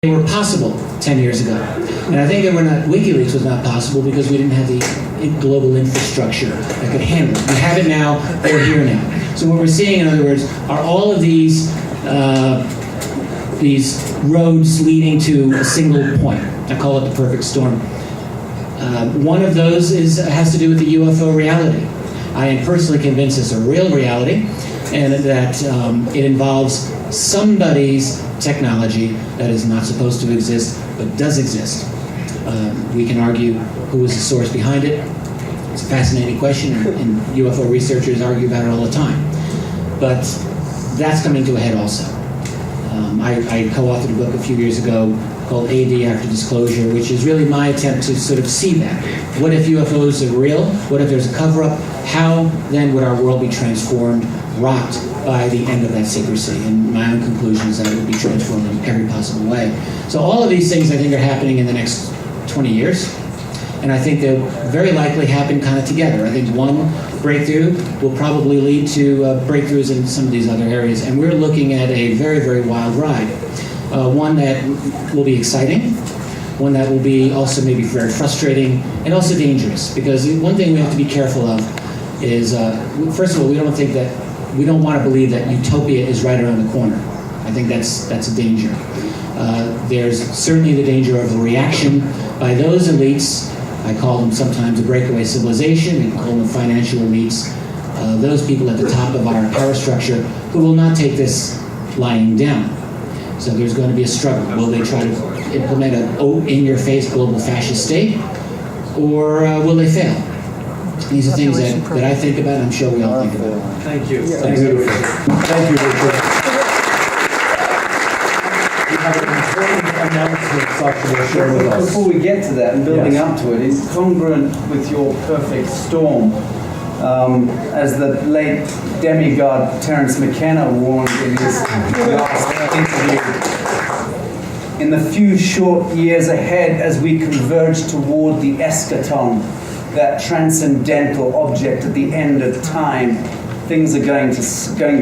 they were possible 10 years ago. And I think WikiLeaks was not possible because we didn't have the global infrastructure that could handle it. We have it now, they're here now. So what we're seeing, in other words, are all of these roads leading to a single point. I call it the perfect storm. One of those has to do with the UFO reality. I am personally convinced it's a real reality, and that it involves somebody's technology that is not supposed to exist, but does exist. We can argue who is the source behind it. It's a fascinating question, and UFO researchers argue about it all the time. But that's coming to a head also. I co-authored a book a few years ago called AD After Disclosure, which is really my attempt to sort of see that. What if UFOs are real? What if there's a cover-up? How then would our world be transformed, rocked by the end of that secrecy? And my own conclusion is that it would be transformed in every possible way. So all of these things I think are happening in the next 20 years. And I think they'll very likely happen kind of together. I think one breakthrough will probably lead to breakthroughs in some of these other areas. And we're looking at a very, very wild ride. One that will be exciting, one that will be also maybe very frustrating, and also dangerous. Because one thing we have to be careful of is, first of all, we don't want to believe that utopia is right around the corner. I think that's a danger. There's certainly the danger of a reaction by those elites. I call them sometimes a breakaway civilization. We can call them financial elites. Those people at the top of our power structure who will not take this lying down. So there's going to be a struggle. Will they try to implement an in-your-face global fascist state, or will they fail? These are things that I think about, and I'm sure we all think about. Thank you. Thank you. Thank you, Richard. You have an important announcement Sasha will share with us. Before we get to that and building up to it, it's congruent with your perfect storm. As the late demigod Terence McKenna warned in his last interview, in the few short years ahead as we converge toward the eschaton, that transcendental object at the end of time, things are going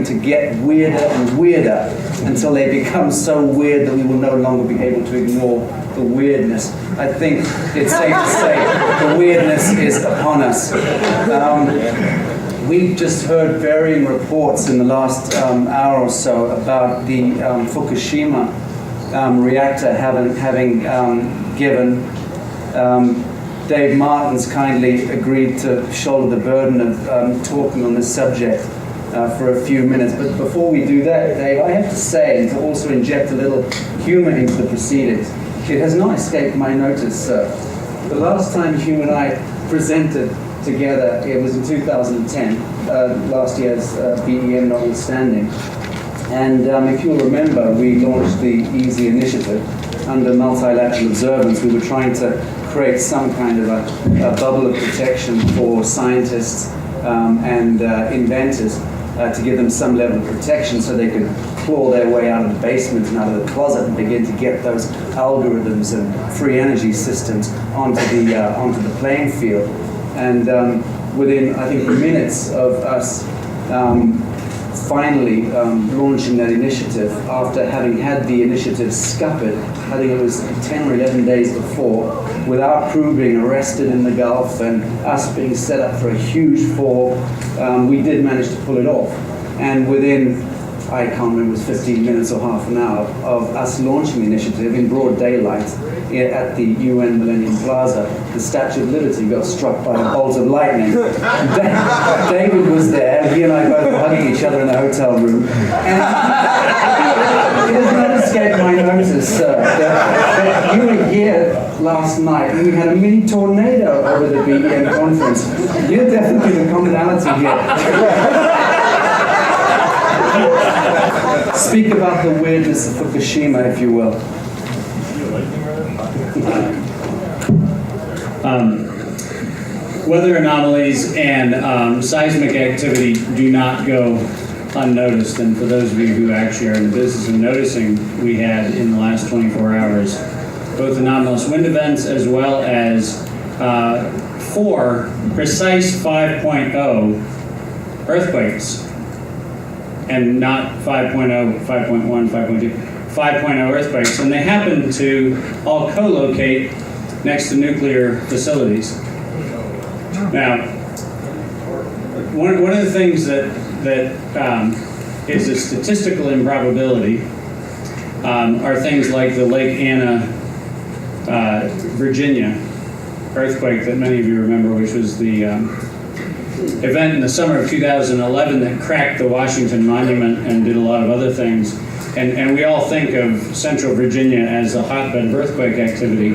to get weirder and weirder until they become so weird that we will no longer be able to ignore the weirdness. I think it's safe to say the weirdness is upon us. We've just heard varying reports in the last hour or so about the Fukushima reactor having given. Dave Martin's kindly agreed to shoulder the burden of talking on this subject for a few minutes. But before we do that, Dave, I have to say, and to also inject a little humor into the proceedings, it has not escaped my notice, sir. The last time you and I presented together, it was in 2010, last year's BEM notwithstanding. And if you'll remember, we launched the EASY initiative under multilateral observance. We were trying to create some kind of a bubble of protection for scientists and inventors to give them some level of protection so they could claw their way out of the basement and out of the closet and begin to get those algorithms and free energy systems onto the playing field. And within, I think, minutes of us finally launching that initiative, after having had the initiative scuppered, I think it was 10 or 11 days before, with our crew being arrested in the Gulf and us being set up for a huge fall, we did manage to pull it off. And within, I can't remember, it was 15 minutes or half an hour of us launching the initiative in broad daylight at the UN Millennium Plaza, the Statue of Liberty got struck by a bolt of lightning. David was there, he and I both were hugging each other in the hotel room. And it has not escaped my notice, sir, that you were here last night and we had a mini tornado over the BEM conference. You're definitely the commonality here. Speak about the weirdness of Fukushima, if you will. Weather anomalies and seismic activity do not go unnoticed. And for those of you who actually are in the business of noticing, we had in the last 24 hours both anomalous wind events as well as 4 precise 5.0 earthquakes. And not 5.0, 5.1, 5.2. 5.0 earthquakes, and they happen to all co-locate next to nuclear facilities. Now, one of the things that is a statistical improbability are things like the Lake Anna, Virginia earthquake that many of you remember, which was the event in the summer of 2011 that cracked the Washington Monument and did a lot of other things. And we all think of Central Virginia as a hotbed of earthquake activity.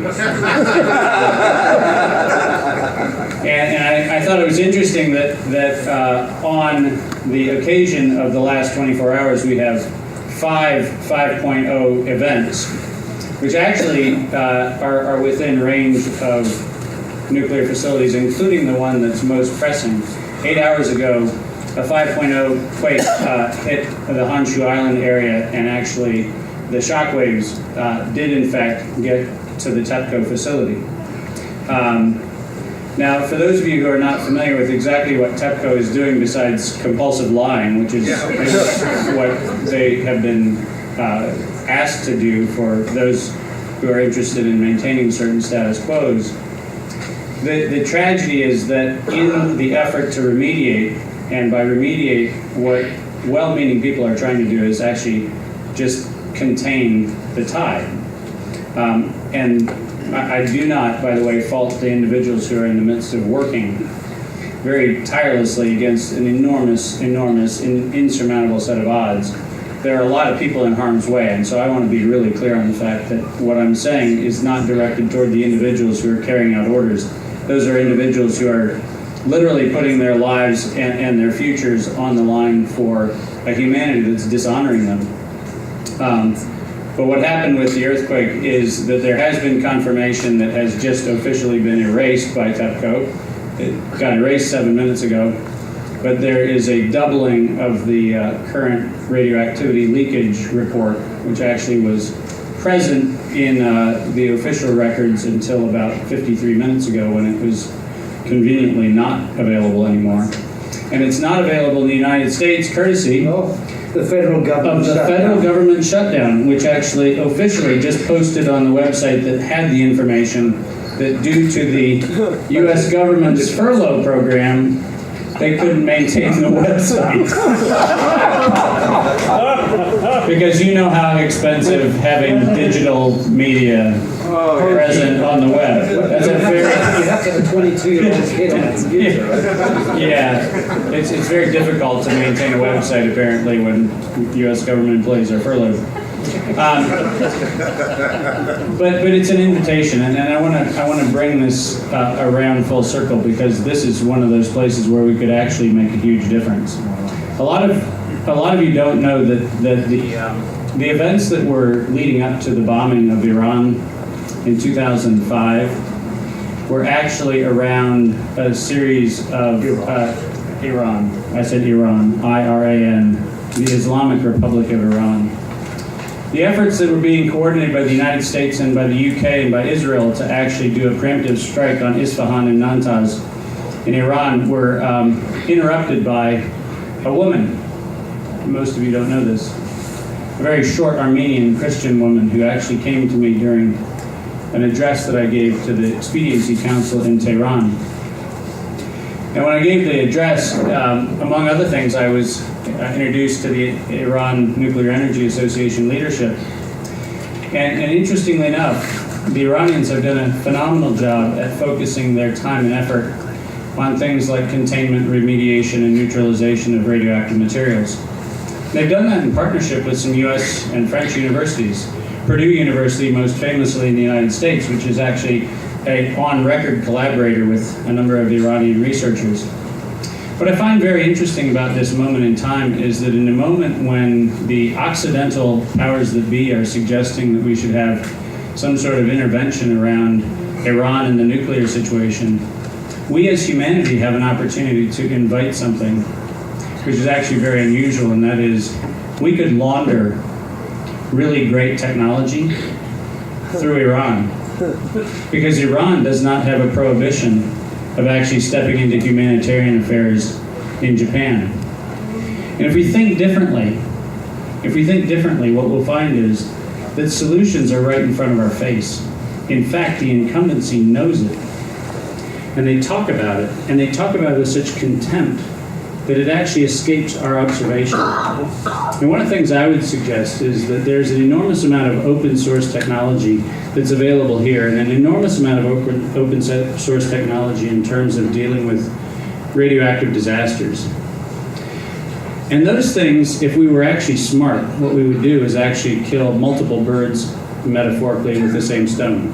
And I thought it was interesting that on the occasion of the last 24 hours, we have 5.0 events, which actually are within range of nuclear facilities, including the one that's most pressing. 8 hours ago, a 5.0 quake hit the Honshu Island area, and actually the shock waves did in fact get to the TEPCO facility. Now, for those of you who are not familiar with exactly what TEPCO is doing besides compulsive lying, which is what they have been asked to do for those who are interested in maintaining certain status quos, the tragedy is that in the effort to remediate, and by remediate, what well-meaning people are trying to do is actually just contain the tide. And I do not, by the way, fault the individuals who are in the midst of working very tirelessly against an enormous, insurmountable set of odds. There are a lot of people in harm's way, and so I want to be really clear on the fact that what I'm saying is not directed toward the individuals who are carrying out orders. Those are individuals who are literally putting their lives and their futures on the line for a humanity that's dishonoring them. But what happened with the earthquake is that there has been confirmation that has just officially been erased by TEPCO. It got erased 7 minutes ago, but there is a doubling of the current radioactivity leakage report, which actually was present in the official records until about 53 minutes ago, when it was conveniently not available anymore. And it's not available in the United States courtesy the federal government of the federal government shutdown, which actually officially just posted on the website that had the information that due to the U.S. government's furlough program, they couldn't maintain the website. Because you know how expensive having digital media present on the web. That's a very... You have to have a 22-year-old kid on a computer, right? Yeah, it's very difficult to maintain a website apparently when U.S. government employees are furloughed. But it's an invitation, and I want to bring this around full circle, because this is one of those places where we could actually make a huge difference. A lot of you don't know that the events that were leading up to the bombing of Iran in 2005 were actually around a series of Iran. I said Iran, I-R-A-N, the Islamic Republic of Iran. The efforts that were being coordinated by the United States and by the UK and by Israel to actually do a preemptive strike on Isfahan and Natanz in Iran were interrupted by a woman. Most of you don't know this. A very short Armenian Christian woman who actually came to me during an address that I gave to the Expediency Council in Tehran. And when I gave the address, among other things, I was introduced to the Iran Nuclear Energy Association leadership. And interestingly enough, the Iranians have done a phenomenal job at focusing their time and effort on things like containment, remediation, and neutralization of radioactive materials. They've done that in partnership with some U.S. and French universities. Purdue University, most famously in the United States, which is actually an on-record collaborator with a number of Iranian researchers. What I find very interesting about this moment in time is that in a moment when the Occidental powers that be are suggesting that we should have some sort of intervention around Iran and the nuclear situation, we as humanity have an opportunity to invite something which is actually very unusual, and that is we could launder really great technology through Iran. Because Iran does not have a prohibition of actually stepping into humanitarian affairs in Japan. And if we think differently, what we'll find is that solutions are right in front of our face. In fact, the incumbency knows it. And they talk about it, and they talk about it with such contempt that it actually escapes our observation. And one of the things I would suggest is that there's an enormous amount of open source technology that's available here, and an enormous amount of open source technology in terms of dealing with radioactive disasters. And those things, if we were actually smart, what we would do is actually kill multiple birds, metaphorically, with the same stone.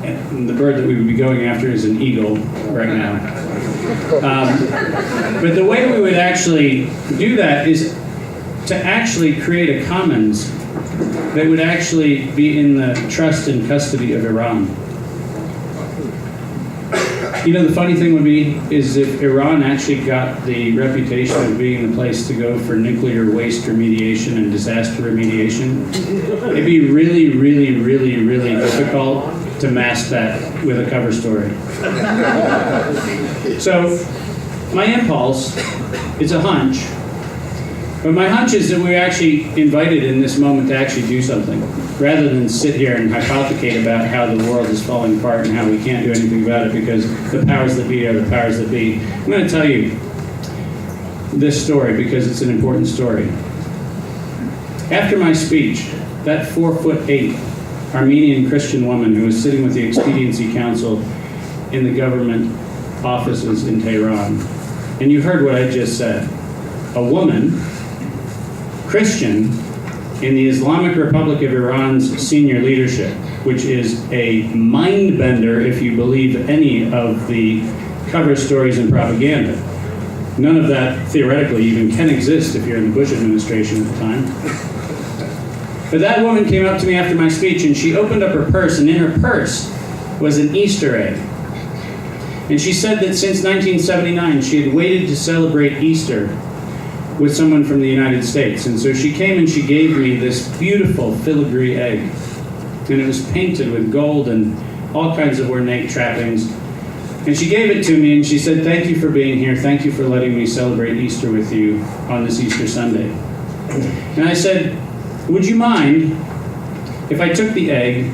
And the bird that we would be going after is an eagle right now. But the way we would actually do that is to actually create a commons that would actually be in the trust and custody of Iran. You know, the funny thing would be is if Iran actually got the reputation of being the place to go for nuclear waste remediation and disaster remediation, it'd be really, really, really, really difficult to mask that with a cover story. So, my impulse, it's a hunch, but my hunch is that we're actually invited in this moment to actually do something, rather than sit here and hypothecate about how the world is falling apart and how we can't do anything about it because the powers that be are the powers that be. I'm going to tell you this story because it's an important story. After my speech, that 4'8" Armenian Christian woman who was sitting with the Expediency Council in the government offices in Tehran, and you heard what I just said, a woman, Christian, in the Islamic Republic of Iran's senior leadership, which is a mind bender if you believe any of the cover stories and propaganda. None of that theoretically even can exist if you're in the Bush administration at the time. But that woman came up to me after my speech and she opened up her purse, and in her purse was an Easter egg. And she said that since 1979 she had waited to celebrate Easter with someone from the United States. And so she came and she gave me this beautiful filigree egg. And it was painted with gold and all kinds of ornate trappings. And she gave it to me and she said, "Thank you for being here. Thank you for letting me celebrate Easter with you on this Easter Sunday." And I said, "Would you mind if I took the egg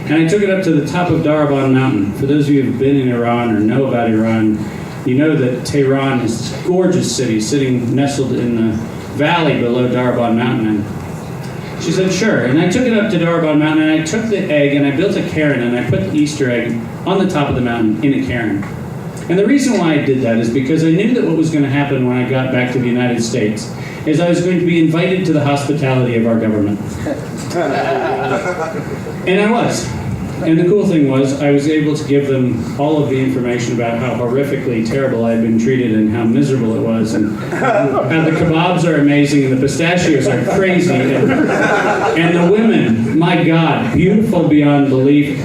and I took it up to the top of Darabon Mountain?" For those of you who've been in Iran or know about Iran, you know that Tehran is this gorgeous city sitting nestled in the valley below Darabon Mountain. And she said, "Sure." And I took it up to Darabon Mountain and I took the egg and I built a cairn and I put the Easter egg on the top of the mountain in a cairn. And the reason why I did that is because I knew that what was going to happen when I got back to the United States is I was going to be invited to the hospitality of our government. And I was. And the cool thing was, I was able to give them all of the information about how horrifically terrible I had been treated and how miserable it was, and how the kebabs are amazing and the pistachios are crazy, and the women, my God, beautiful beyond belief.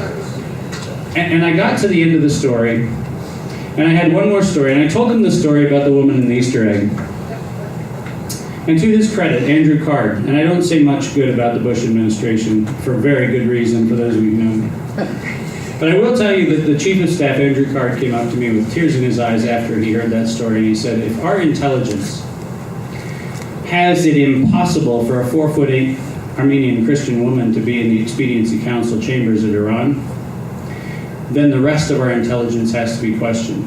And I got to the end of the story, and I had one more story, and I told them the story about the woman and the Easter egg. And to his credit, Andrew Card, and I don't say much good about the Bush administration for very good reason, for those of you who know me. But I will tell you that the Chief of Staff, Andrew Card, came up to me with tears in his eyes after he heard that story, and he said, "If our intelligence has it impossible for a 4'8" Armenian Christian woman to be in the Expediency Council chambers at Iran, then the rest of our intelligence has to be questioned."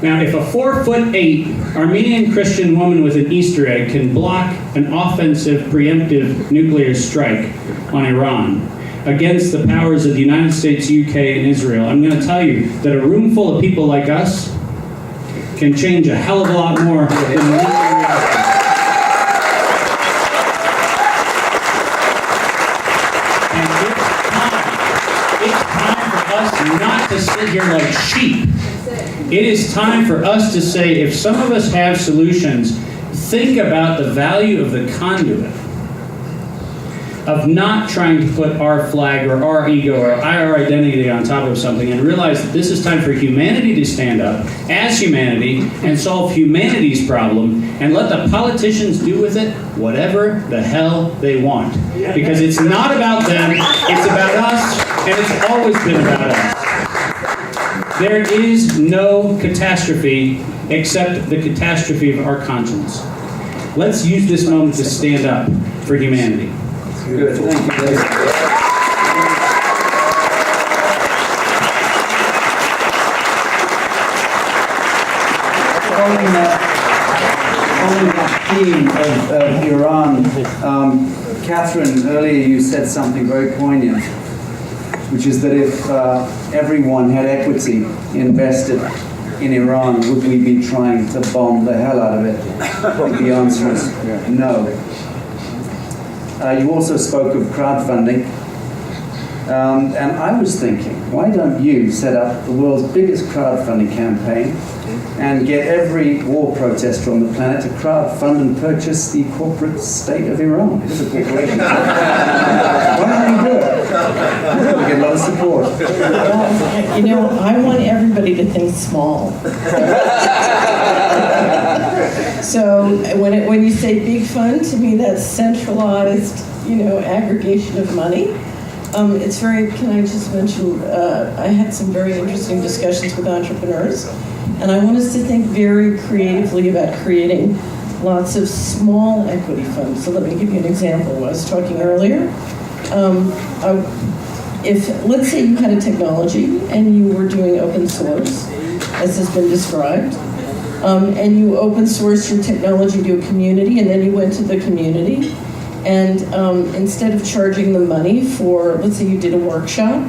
Now, if a 4'8" Armenian Christian woman with an Easter egg can block an offensive, preemptive nuclear strike on Iran against the powers of the United States, UK, and Israel, I'm going to tell you that a room full of people like us can change a hell of a lot more than the nuclear reactor. And it's time for us not to sit here like sheep. It is time for us to say, if some of us have solutions, think about the value of the conduit, of not trying to put our flag or our ego or our identity on top of something, and realize that this is time for humanity to stand up as humanity and solve humanity's problem, and let the politicians do with it whatever the hell they want. Because it's not about them, it's about us, and it's always been about us. There is no catastrophe except the catastrophe of our conscience. Let's use this moment to stand up for humanity. Good. Thank you, Dave. Following that theme of Iran, Catherine, earlier you said something very poignant, which is that if everyone had equity invested in Iran, would we be trying to bomb the hell out of it? I think the answer is no. You also spoke of crowdfunding. And I was thinking, why don't you set up the world's biggest crowdfunding campaign and get every war protester on the planet to crowdfund and purchase the corporate state of Iran? It is a corporation. Why don't you do it? We get a lot of support. Well, I want everybody to think small. So when you say big fund, to me that's centralized, aggregation of money. It's very, can I just mention, I had some very interesting discussions with entrepreneurs, and I want us to think very creatively about creating lots of small equity funds. So let me give you an example. I was talking earlier. If, let's say you had a technology and you were doing open source, as has been described, and you open source your technology to a community, and then you went to the community, and instead of charging them money for, let's say you did a workshop,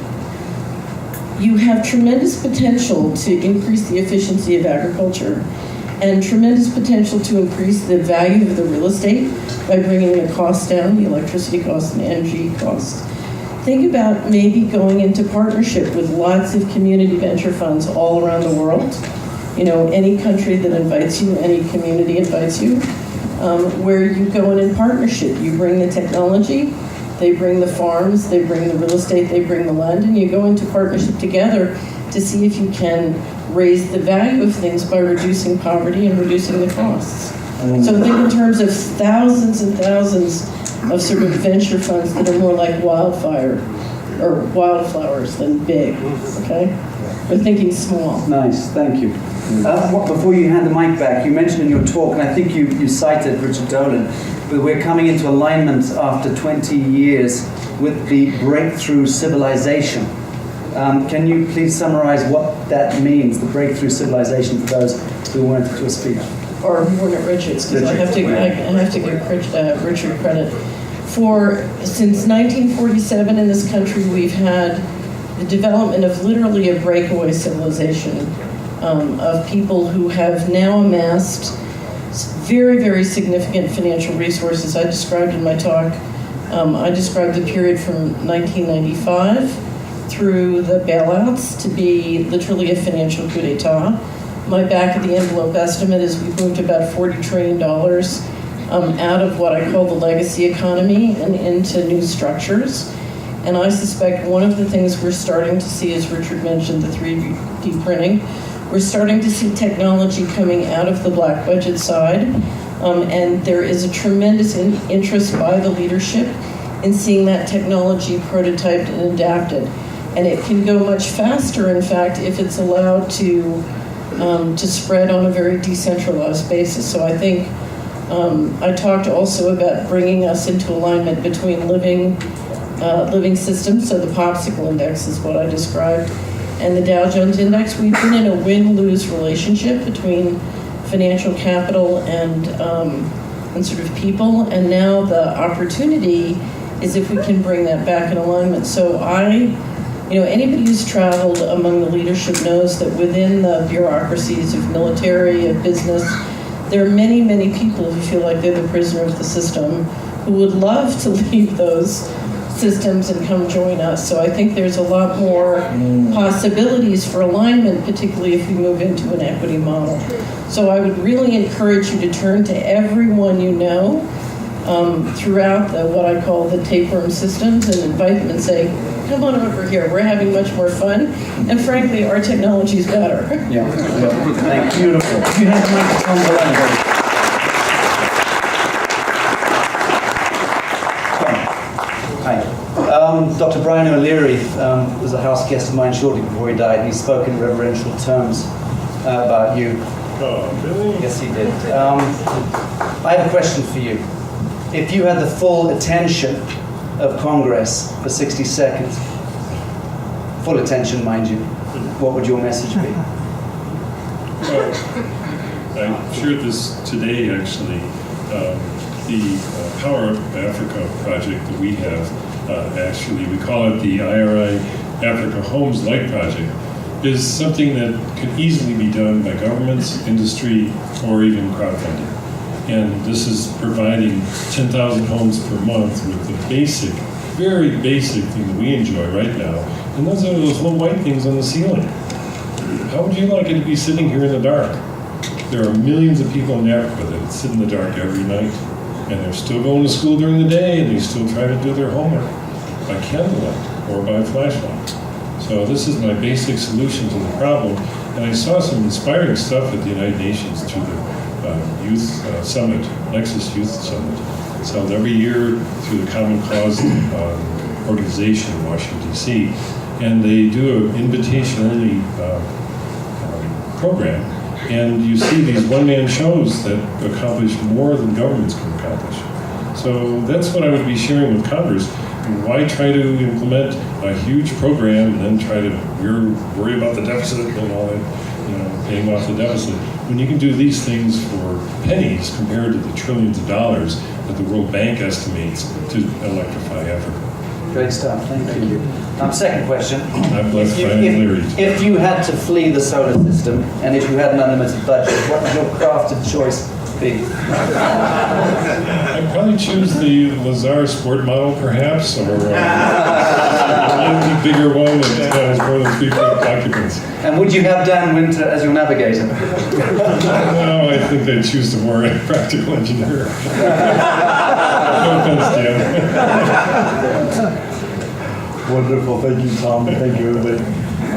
you have tremendous potential to increase the efficiency of agriculture and tremendous potential to increase the value of the real estate by bringing the cost down, the electricity cost and energy cost. Think about maybe going into partnership with lots of community venture funds all around the world. Any country that invites you, any community invites you, where you go in partnership. You bring the technology, they bring the farms, they bring the real estate, they bring the land, and you go into partnership together to see if you can raise the value of things by reducing poverty and reducing the costs. So think in terms of thousands and thousands of sort of venture funds that are more like wildfire or wildflowers than big, okay? We're thinking small. Nice, thank you. Before you hand the mic back, you mentioned in your talk, and I think you cited Richard Dolan, that we're coming into alignment after 20 years with the breakthrough civilization. Can you please summarize what that means, the breakthrough civilization, for those who weren't at your speech? Or weren't at Richard's, because I have to give Richard credit. Since 1947 in this country, we've had the development of literally a breakaway civilization of people who have now amassed very, very significant financial resources. I described in my talk, I described the period from 1995 through the bailouts to be literally a financial coup d'etat. My back-of-the-envelope estimate is we've moved about $40 trillion out of what I call the legacy economy and into new structures. And I suspect one of the things we're starting to see, as Richard mentioned, the 3D printing, we're starting to see technology coming out of the black budget side, and there is a tremendous interest by the leadership in seeing that technology prototyped and adapted. And it can go much faster, in fact, if it's allowed to spread on a very decentralized basis. So I think I talked also about bringing us into alignment between living systems. So the popsicle index is what I described, and the Dow Jones Index. We've been in a win-lose relationship between financial capital and sort of people, and now the opportunity is if we can bring that back in alignment. So anybody who's traveled among the leadership knows that within the bureaucracies of military, of business, there are many, many people who feel like they're the prisoner of the system, who would love to leave those systems and come join us. So I think there's a lot more possibilities for alignment, particularly if we move into an equity model. So I would really encourage you to turn to everyone you know throughout what I call the tapeworm systems and invite them and say, come on over here, we're having much more fun, and frankly, our technology is better. Yeah. Thank you. Beautiful. You have the microphone below. Hi. Dr. Brian O'Leary was a house guest of mine shortly before he died. He spoke in reverential terms about you. Yes, he did. I have a question for you. If you had the full attention of Congress for 60 seconds, full attention, mind you, what would your message be? I shared this today, actually. The Power of Africa project that we have, actually, we call it the IRI Africa Homes Light Project, is something that can easily be done by governments, industry, or even crowdfunding. And this is providing 10,000 homes per month with the basic, very basic thing that we enjoy right now. And those are those little white things on the ceiling. How would you like it to be sitting here in the dark? There are millions of people in Africa that sit in the dark every night, and they're still going to school during the day, and they still try to do their homework by candlelight or by flashlight. So this is my basic solution to the problem. And I saw some inspiring stuff at the United Nations through the Youth Summit, Nexus Youth Summit. It's held every year through the Common Cause organization in Washington, D.C. And they do an invitation-only program. And you see these one-man shows that accomplish more than governments can accomplish. So that's what I would be sharing with Congress. Why try to implement a huge program and then try to worry about the deficit and all that, paying off the deficit, when you can do these things for pennies compared to the trillions of dollars that the World Bank estimates to electrify Africa. Great stuff, thank you. Second question. I'm blessed by Larry. If you had to flee the solar system, and if you had an unlimited budget, what would your crafted choice be? I'd probably choose the Lazar Sport model, perhaps, or a bigger one that has more than 3 occupants. And would you have Dan Winter as your navigator? No, I think I'd choose the more practical engineer. No offense, Dan. Wonderful. Thank you, Tom. Thank you, everybody.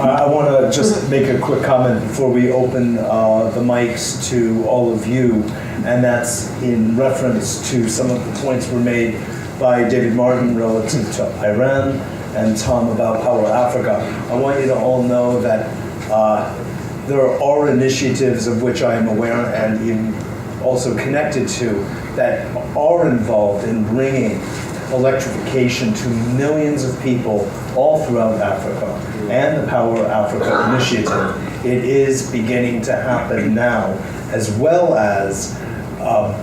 I want to just make a quick comment before we open the mics to all of you, and that's in reference to some of the points were made by David Martin relative to Iran and Tom about Power Africa. I want you to all know that there are initiatives of which I am aware and even also connected to that are involved in bringing electrification to millions of people all throughout Africa, and the Power Africa initiative. It is beginning to happen now, as well as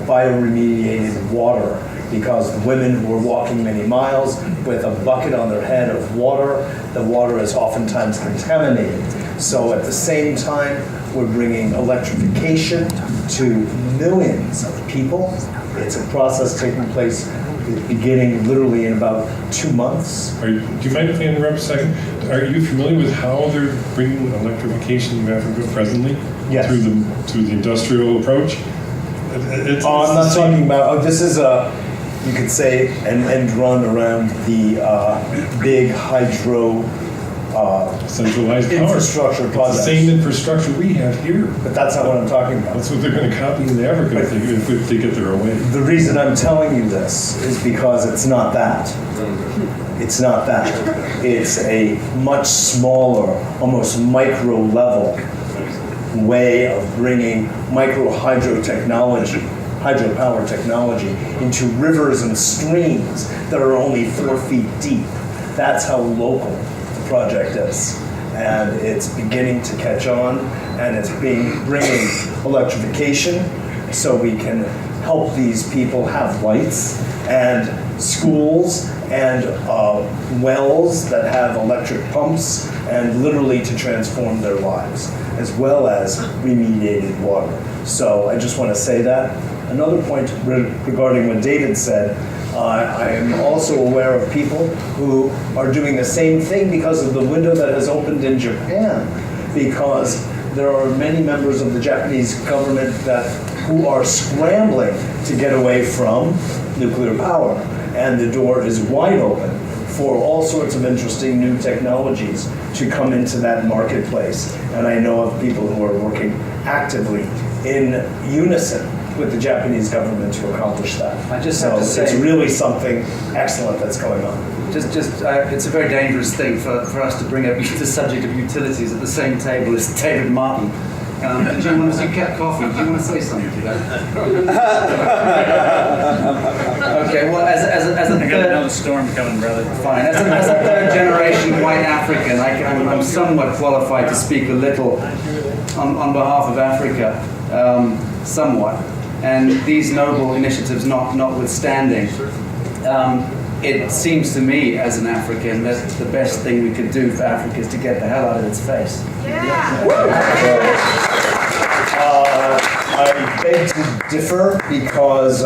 bioremediated water, because the women who are walking many miles with a bucket on their head of water, the water is oftentimes contaminated. So at the same time, we're bringing electrification to millions of people. It's a process taking place beginning literally in about 2 months. Do you mind if I interrupt a second? Are you familiar with how they're bringing electrification to Africa presently? Yes. Through the industrial approach? I'm not talking about, this is you could say, an end run around the big hydro centralized power infrastructure projects. It's the same infrastructure we have here. But that's not what I'm talking about. That's what they're going to copy in Africa if they get their way. The reason I'm telling you this is because it's not that. It's not that. It's a much smaller, almost micro level way of bringing micro hydropower technology into rivers and streams that are only 4 feet deep. That's how local the project is. And it's beginning to catch on, and it's bringing electrification so we can help these people have lights, and schools and wells that have electric pumps, and literally to transform their lives, as well as remediated water. So I just want to say that. Another point regarding what David said, I am also aware of people who are doing the same thing because of the window that has opened in Japan, because there are many members of the Japanese government who are scrambling to get away from nuclear power, and the door is wide open for all sorts of interesting new technologies to come into that marketplace. And I know of people who are working actively in unison with the Japanese government to accomplish that. I just have to say, it's really something excellent that's going on. It's a very dangerous thing for us to bring up the subject of utilities at the same table as David Martin. Do you want to see Cat Coffee? Do you want to say something to that? Okay, well, as a I got third, another storm coming, brother. fine. As a third generation white African, I'm somewhat qualified to speak a little on behalf of Africa, somewhat. And these noble initiatives notwithstanding, it seems to me as an African that the best thing we could do for Africa is to get the hell out of its face. I beg to differ because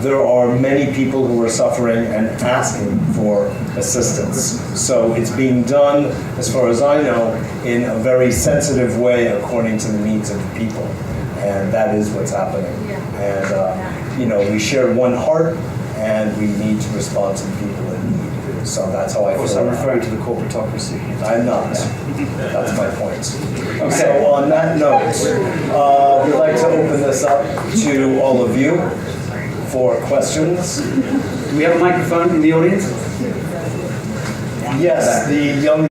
there are many people who are suffering and asking for assistance. So it's being done, as far as I know, in a very sensitive way according to the needs of the people. And that is what's happening. And, we share one heart and we need to respond to the people in need. So that's how I feel. Of course, I'm referring to the corporatocracy. I'm not. That's my point. So on that note, we'd like to open this up to all of you for questions. Do we have a microphone in the audience? Yes, the young